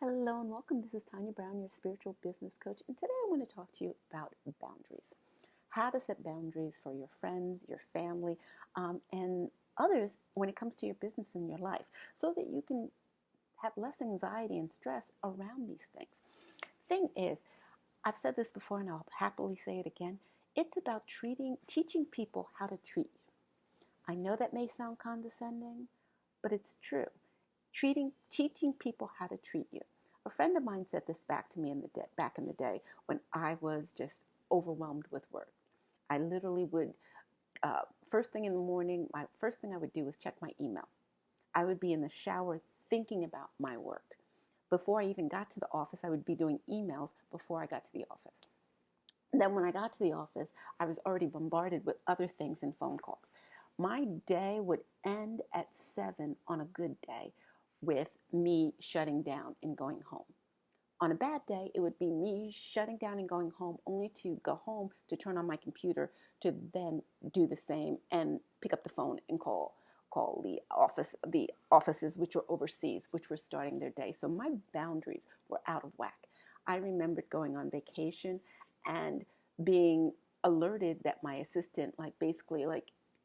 Hello and welcome. This is Tanya Brown, your spiritual business coach, and today I want to talk to you about boundaries. How to set boundaries for your friends, your family, and others when it comes to your business and your life so that you can have less anxiety and stress around these things. Thing is, I've said this before and I'll happily say it again. It's about teaching people how to treat you. I know that may sound condescending, but it's true. Teaching people how to treat you. A friend of mine said this back to me back in the day when I was just overwhelmed with work. I literally would, first thing in the morning, my first thing I would do was check my email. I would be in the shower thinking about my work. Before I even got to the office, I would be doing emails before I got to the office. Then when I got to the office, I was already bombarded with other things and phone calls. My day would end at 7 on a good day with me shutting down and going home. On a bad day, it would be me shutting down and going home, only to go home to turn on my computer to then do the same and pick up the phone and call the offices which were overseas, which were starting their day. So my boundaries were out of whack. I remembered going on vacation and being alerted that my assistant basically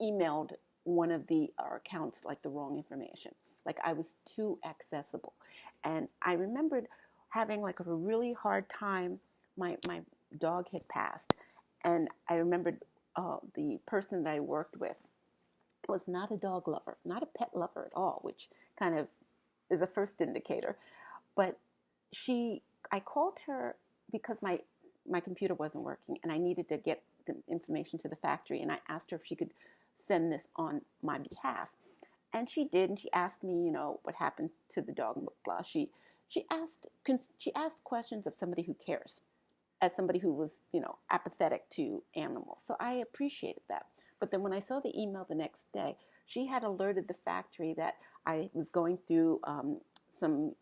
emailed one of the accounts the wrong information. I was too accessible. And I remembered having a really hard time. My dog had passed, and I remembered the person that I worked with was not a dog lover, not a pet lover at all, which kind of is a first indicator. But I called her because my computer wasn't working and I needed to get the information to the factory, and I asked her if she could send this on my behalf. And she did, and she asked me, what happened to the dog, blah, blah. She asked questions of somebody who cares, as somebody who was, apathetic to animals. So I appreciated that. But then when I saw the email the next day, she had alerted the factory that I was going through some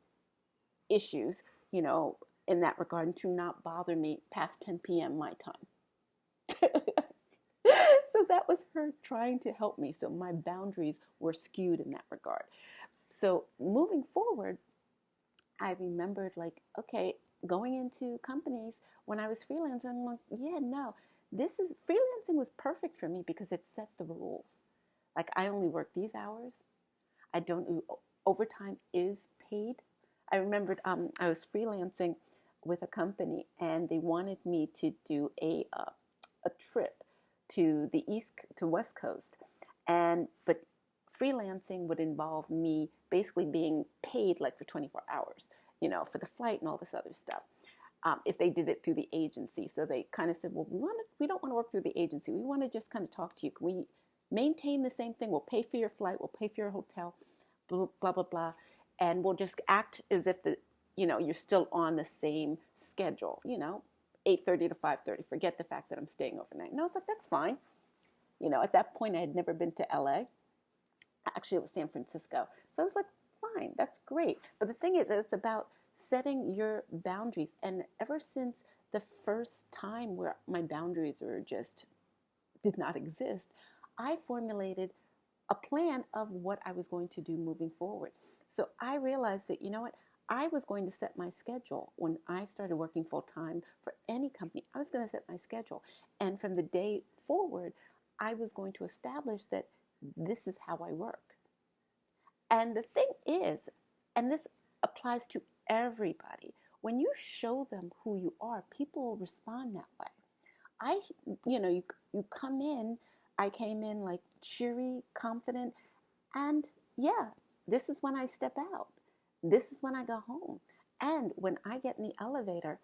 issues, in that regard, and to not bother me past 10 p.m. my time. So that was her trying to help me. So my boundaries were skewed in that regard. So moving forward, I remembered okay, going into companies when I was freelancing, I'm like, yeah, no, freelancing was perfect for me because it set the rules. I only work these hours. I don't, overtime is paid. I remembered I was freelancing with a company and they wanted me to do a trip to the West Coast, but freelancing would involve me basically being paid for 24 hours, for the flight and all this other stuff. If they did it through the agency, so they kind of said, well, we don't want to work through the agency. We want to just kind of talk to you. Can we maintain the same thing? We'll pay for your flight. We'll pay for your hotel. Blah blah blah blah, and we'll just act as if you're still on the same schedule. 8:30 to 5:30. Forget the fact that I'm staying overnight. And I was like, that's fine. At that point, I had never been to LA. Actually, it was San Francisco. So I was like, fine, that's great. But the thing is, it's about setting your boundaries. And ever since the first time where my boundaries did not exist, I formulated a plan of what I was going to do moving forward. So I realized that, I was going to set my schedule. When I started working full time for any company, I was going to set my schedule. And from the day forward, I was going to establish that this is how I work. And the thing is, and this applies to everybody, when you show them who you are, people will respond that way. You come in, I came in cheery, confident, and yeah, this is when I step out. This is when I go home. And when I get in the elevator,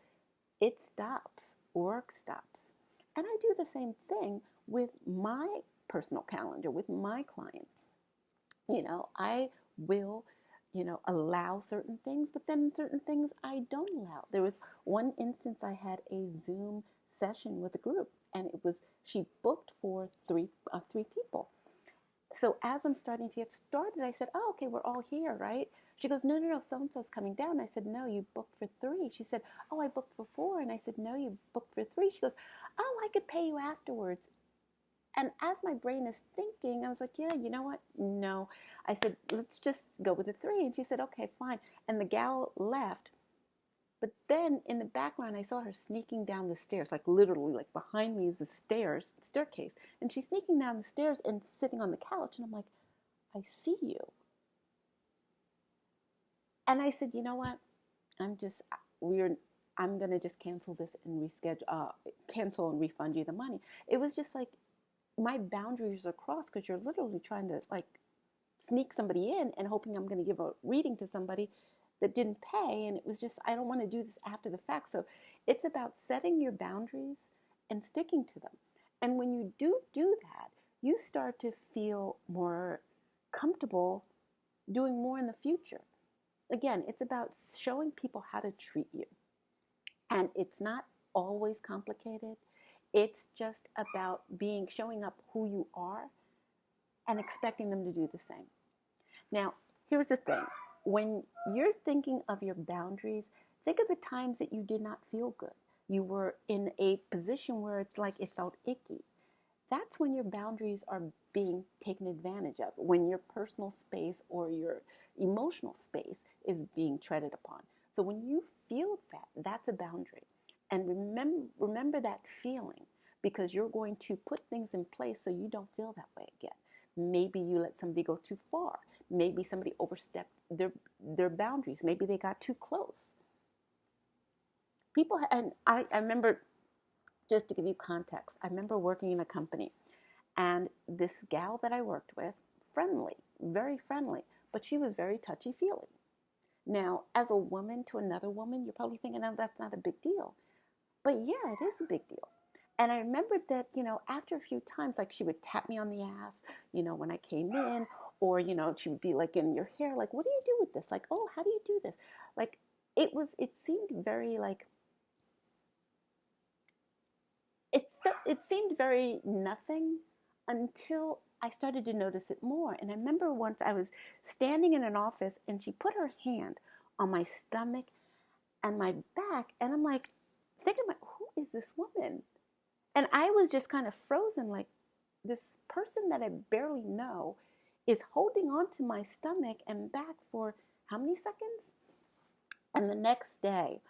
it stops. Work stops. And I do the same thing with my personal calendar, with my clients. I will, allow certain things, but then certain things I don't allow. There was one instance I had a Zoom session with a group, and she booked for three people. So as I'm starting to get started, I said, oh, okay, we're all here, right? She goes, no, so-and-so's coming down. I said, no, you booked for 3. She said, oh, I booked for 4. And I said, no, you booked for 3. She goes, oh, I could pay you afterwards. And as my brain is thinking, I was like, yeah, you know what? No. I said, let's just go with the 3. And she said, okay, fine. And the gal left. But then in the background, I saw her sneaking down the stairs, like literally, like behind me is the staircase. And she's sneaking down the stairs and sitting on the couch. And I'm like, I see you. And I said, you know what? I'm just, we're, I'm going to just cancel this and cancel and refund you the money. It was just like my boundaries are crossed because you're literally trying to like sneak somebody in and hoping I'm going to give a reading to somebody that didn't pay. And it was just, I don't want to do this after the fact. So it's about setting your boundaries and sticking to them. And when you do that, you start to feel more comfortable doing more in the future. Again, it's about showing people how to treat you. And it's not always complicated. It's just about showing up who you are and expecting them to do the same. Now, here's the thing. When you're thinking of your boundaries, think of the times that you did not feel good. You were in a position where it's like it felt icky. That's when your boundaries are being taken advantage of, when your personal space or your emotional space is being treaded upon. So when you feel that, that's a boundary. And remember that feeling, because you're going to put things in place so you don't feel that way again. Maybe you let somebody go too far. Maybe somebody overstepped their boundaries. Maybe they got too close. And I remember, just to give you context, I remember working in a company, and this gal that I worked with, friendly, very friendly, but she was very touchy-feely. Now, as a woman to another woman, you're probably thinking, oh, that's not a big deal. But yeah, it is a big deal. And I remembered that, after a few times, like she would tap me on the ass, when I came in, or, she would be like in your hair, like, what do you do with this? Like, oh, how do you do this? Like, it seemed very like, it seemed very nothing until I started to notice it more. And I remember once I was standing in an office and she put her hand on my stomach and my back, and I'm like, thinking, who is this woman? And I was just kind of frozen, like, this person that I barely know is holding on to my stomach and back for how many seconds? And the next day,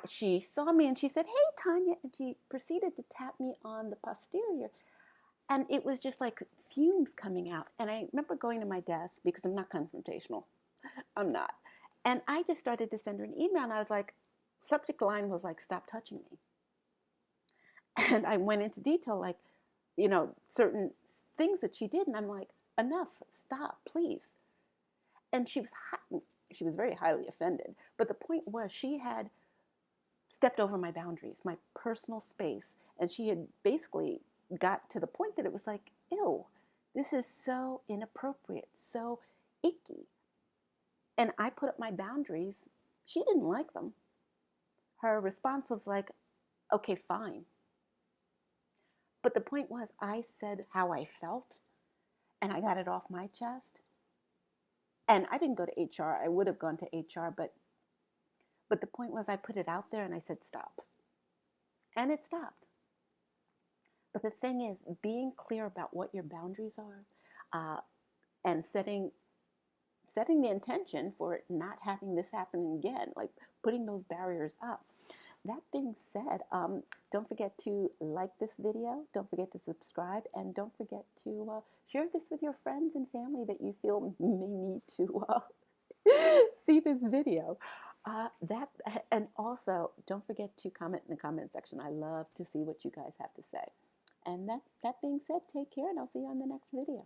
she saw me and she said, hey, Tanya. And she proceeded to tap me on the posterior. And it was just like fumes coming out. And I remember going to my desk, because I'm not confrontational. I'm not. And I just started to send her an email. And I was like, subject line was like, stop touching me. And I went into detail, like, certain things that she did. And I'm like, enough, stop, please. And she was very highly offended. But the point was, she had stepped over my boundaries, my personal space. And she had basically got to the point that it was like, ew, this is so inappropriate, so icky. And I put up my boundaries. She didn't like them. Her response was like, okay, fine. But the point was, I said how I felt, and I got it off my chest. And I didn't go to HR. I would have gone to HR, but the point was, I put it out there and I said, stop. And it stopped. But the thing is, being clear about what your boundaries are, and setting the intention for it not having this happen again, like putting those barriers up. That being said, don't forget to like this video, don't forget to subscribe, and don't forget to share this with your friends and family that you feel may need to see this video. And also, don't forget to comment in the comment section. I love to see what you guys have to say. And that being said, take care, and I'll see you on the next video.